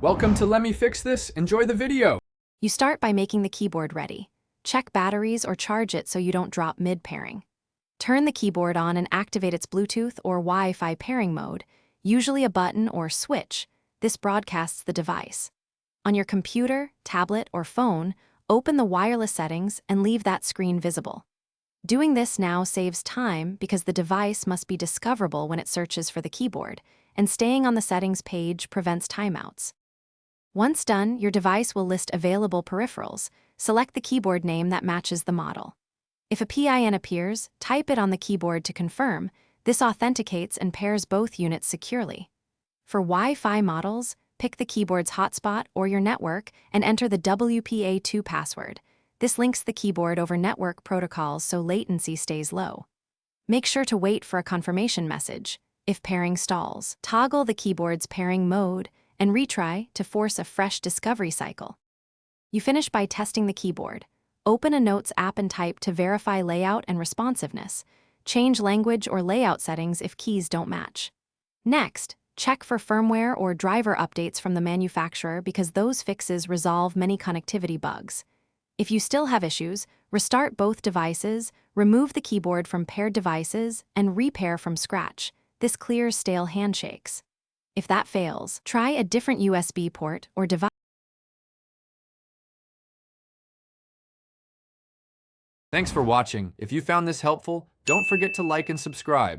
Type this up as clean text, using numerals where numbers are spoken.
Welcome to Let Me Fix This. Enjoy the video. You start by making the keyboard ready. Check batteries or charge it so you don't drop mid-pairing. Turn the keyboard on and activate its Bluetooth or Wi-Fi pairing mode, usually a button or switch. This broadcasts the device. On your computer, tablet, or phone, open the wireless settings and leave that screen visible. Doing this now saves time because the device must be discoverable when it searches for the keyboard, and staying on the settings page prevents timeouts. Once done, your device will list available peripherals. Select the keyboard name that matches the model. If a PIN appears, type it on the keyboard to confirm. This authenticates and pairs both units securely. For Wi-Fi models, pick the keyboard's hotspot or your network and enter the WPA2 password. This links the keyboard over network protocols so latency stays low. Make sure to wait for a confirmation message. If pairing stalls, toggle the keyboard's pairing mode and retry to force a fresh discovery cycle. You finish by testing the keyboard. Open a Notes app and type to verify layout and responsiveness. Change language or layout settings if keys don't match. Next, check for firmware or driver updates from the manufacturer because those fixes resolve many connectivity bugs. If you still have issues, restart both devices, remove the keyboard from paired devices, and repair from scratch. This clears stale handshakes. If that fails, try a different USB port or device. Thanks for watching. If you found this helpful, don't forget to like and subscribe.